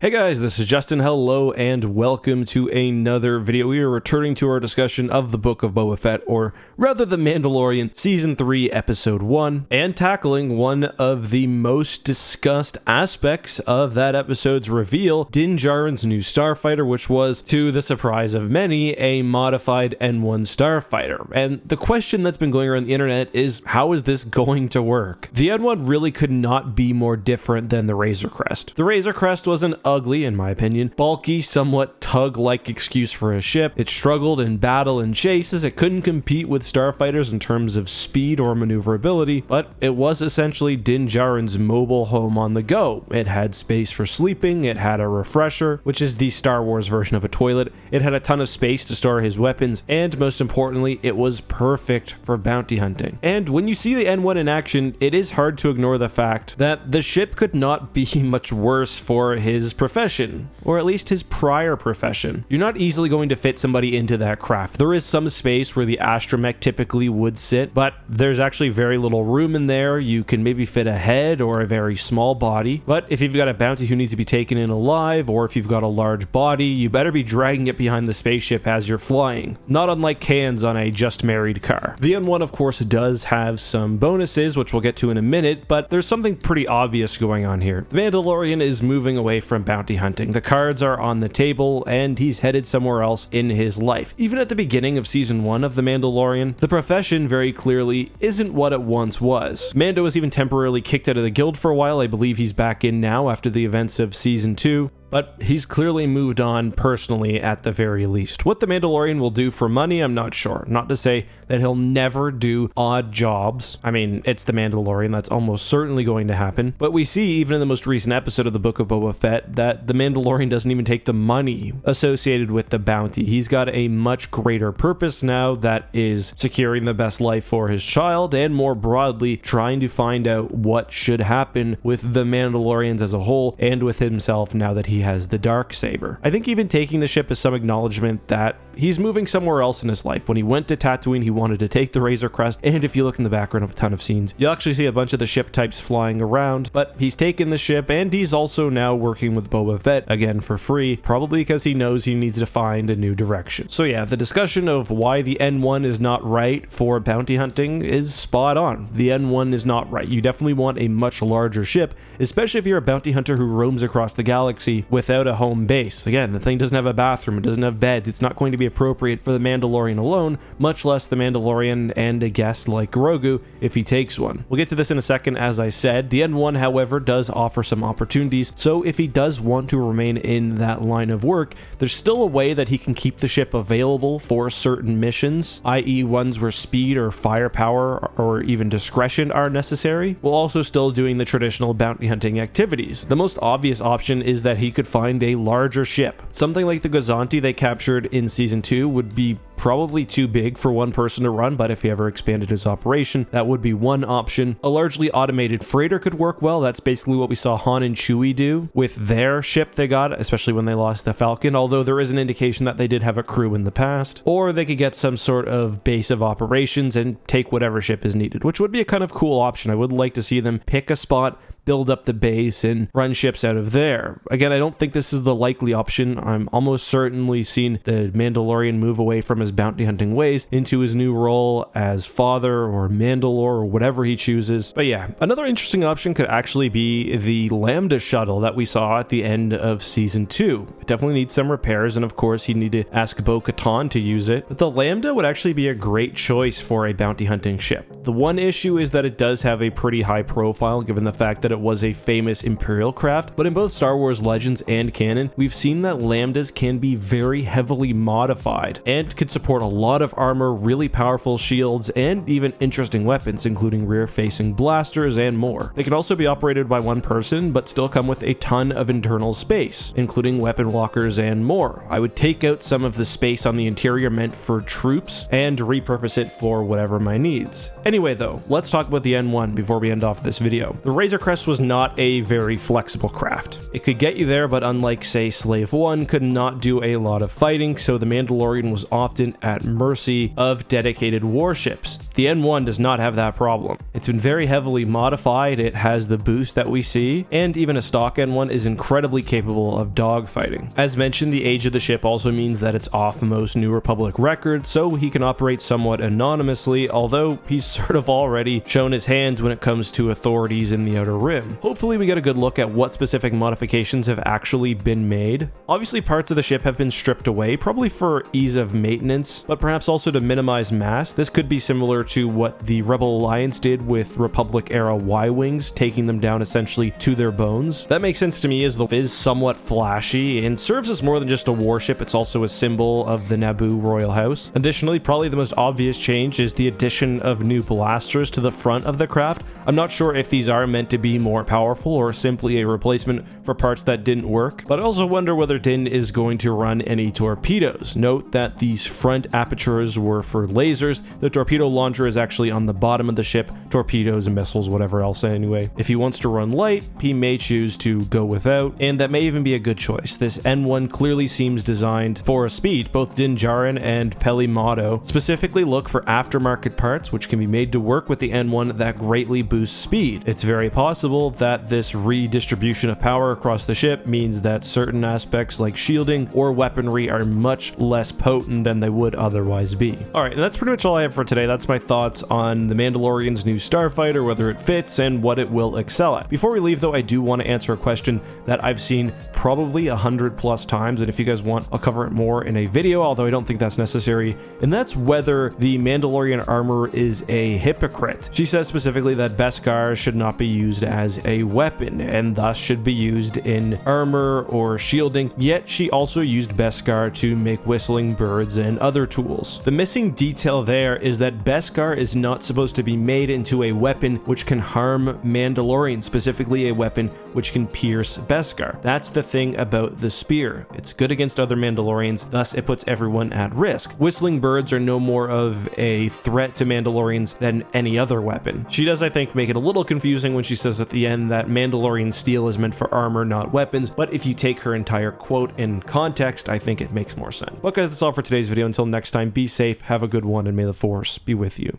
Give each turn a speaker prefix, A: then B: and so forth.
A: Hey guys, this is Justin. Hello and welcome to another video. We are returning to our discussion of the Book of Boba Fett, or rather the Mandalorian, Season 3, Episode 1, and tackling one of the most discussed aspects of that episode's reveal, Din Djarin's new Starfighter, which was, to the surprise of many, a modified N1 Starfighter. And the question that's been going around the internet is, how is this going to work? The N1 really could not be more different than the Razor Crest. The Razor Crest was an ugly, in my opinion, bulky, somewhat tug-like excuse for a ship. It struggled in battle and chases. It couldn't compete with starfighters in terms of speed or maneuverability, but it was essentially Din Djarin's mobile home on the go. It had space for sleeping, it had a refresher, which is the Star Wars version of a toilet, it had a ton of space to store his weapons, and most importantly, it was perfect for bounty hunting. And when you see the N1 in action, it is hard to ignore the fact that the ship could not be much worse for his profession, or at least his prior profession. You're not easily going to fit somebody into that craft. There is some space where the astromech typically would sit, but there's actually very little room in there. You can maybe fit a head or a very small body, but if you've got a bounty who needs to be taken in alive, or if you've got a large body, you better be dragging it behind the spaceship as you're flying, not unlike cans on a just married car. The N1 of course does have some bonuses, which we'll get to in a minute, but there's something pretty obvious going on here. The Mandalorian is moving away from bounty hunting. The cards are on the table and he's headed somewhere else in his life. Even at the beginning of season 1 of The Mandalorian, the profession very clearly isn't what it once was. Mando was even temporarily kicked out of the guild for a while. I believe he's back in now after the events of season 2. But he's clearly moved on personally at the very least. What the Mandalorian will do for money, I'm not sure. Not to say that he'll never do odd jobs. I mean, it's the Mandalorian, that's almost certainly going to happen. But we see even in the most recent episode of the Book of Boba Fett that the Mandalorian doesn't even take the money associated with the bounty. He's got a much greater purpose now that is securing the best life for his child, and more broadly, trying to find out what should happen with the Mandalorians as a whole and with himself now that he has the Darksaber. I think even taking the ship is some acknowledgement that he's moving somewhere else in his life. When he went to Tatooine, he wanted to take the Razor Crest, and if you look in the background of a ton of scenes, you'll actually see a bunch of the ship types flying around, but he's taken the ship, and he's also now working with Boba Fett, again for free, probably because he knows he needs to find a new direction. So yeah, the discussion of why the N1 is not right for bounty hunting is spot on. The N1 is not right. You definitely want a much larger ship, especially if you're a bounty hunter who roams across the galaxy without a home base. Again, the thing doesn't have a bathroom, it doesn't have beds, it's not going to be appropriate for the Mandalorian alone, much less the Mandalorian and a guest like Grogu if he takes one. We'll get to this in a second. As I said, the N1 however does offer some opportunities, so if he does want to remain in that line of work, there's still a way that he can keep the ship available for certain missions, i.e. ones where speed or firepower or even discretion are necessary, while also still doing the traditional bounty hunting activities. The most obvious option is that he could find a larger ship. Something like the Gozanti they captured in season 2 would be probably too big for one person to run, but if he ever expanded his operation, that would be one option. A largely automated freighter could work well. That's basically what we saw Han and Chewie do with their ship they got, especially when they lost the Falcon, although there is an indication that they did have a crew in the past. Or they could get some sort of base of operations and take whatever ship is needed, which would be a kind of cool option. I would like to see them pick a spot, build up the base, and run ships out of there. Again, I don't think this is the likely option. I'm almost certainly seen the Mandalorian move away from his bounty hunting ways into his new role as father or Mandalore or whatever he chooses. But yeah, another interesting option could actually be the Lambda shuttle that we saw at the end of season 2. It definitely needs some repairs, and of course he'd need to ask Bo-Katan to use it, but the Lambda would actually be a great choice for a bounty hunting ship. The one issue is that it does have a pretty high profile given the fact that it was a famous Imperial craft, but in both Star Wars Legends and canon, we've seen that Lambdas can be very heavily modified and could support a lot of armor, really powerful shields, and even interesting weapons, including rear-facing blasters and more. They can also be operated by one person, but still come with a ton of internal space, including weapon lockers and more. I would take out some of the space on the interior meant for troops and repurpose it for whatever my needs. Anyway though, let's talk about the N1 before we end off this video. The Razor Crest was not a very flexible craft. It could get you there, but unlike, say, Slave 1, could not do a lot of fighting, so the Mandalorian was often at mercy of dedicated warships. The N1 does not have that problem. It's been very heavily modified, it has the boost that we see, and even a stock N1 is incredibly capable of dogfighting. As mentioned, the age of the ship also means that it's off most New Republic records, so he can operate somewhat anonymously, although he's sort of already shown his hand when it comes to authorities in the Outer Rim. Hopefully we get a good look at what specific modifications have actually been made. Obviously parts of the ship have been stripped away, probably for ease of maintenance, but perhaps also to minimize mass. This could be similar to what the Rebel Alliance did with Republic-era Y-Wings, taking them down essentially to their bones. That makes sense to me as the is somewhat flashy and serves as more than just a warship, it's also a symbol of the Naboo royal house. Additionally, probably the most obvious change is the addition of new blasters to the front of the craft. I'm not sure if these are meant to be more powerful or simply a replacement for parts that didn't work, but I also wonder whether Din is going to run any torpedoes. Note that these front apertures were for lasers. The torpedo launcher is actually on the bottom of the ship, torpedoes and missiles, whatever else anyway. If he wants to run light, he may choose to go without, and that may even be a good choice. This N1 clearly seems designed for a speed. Both Din Djarin and Peli Motto specifically look for aftermarket parts which can be made to work with the N1 that greatly boosts speed. It's very possible that this redistribution of power across the ship means that certain aspects like shielding or weaponry are much less potent than they would otherwise be. Alright, and that's pretty much all I have for today. That's my thoughts on the Mandalorian's new Starfighter, whether it fits and what it will excel at. Before we leave though, I do want to answer a question that I've seen probably 100+ times, and if you guys want, I'll cover it more in a video, although I don't think that's necessary, and that's whether the Mandalorian armor is a hypocrite. She says specifically that Beskar should not be used as a weapon, and thus should be used in armor or shielding, yet she also used Beskar to make whistling birds and other tools. The missing detail there is that Beskar is not supposed to be made into a weapon which can harm Mandalorians, specifically a weapon which can pierce Beskar. That's the thing about the spear. It's good against other Mandalorians, thus it puts everyone at risk. Whistling birds are no more of a threat to Mandalorians than any other weapon. She does, I think, make it a little confusing when she says at the end that Mandalorian steel is meant for armor, not weapons, but if you take her entire quote in context, I think it makes more sense. But guys, that's all for today's video. Until next time, be safe, have a good one, and may the Force be with you.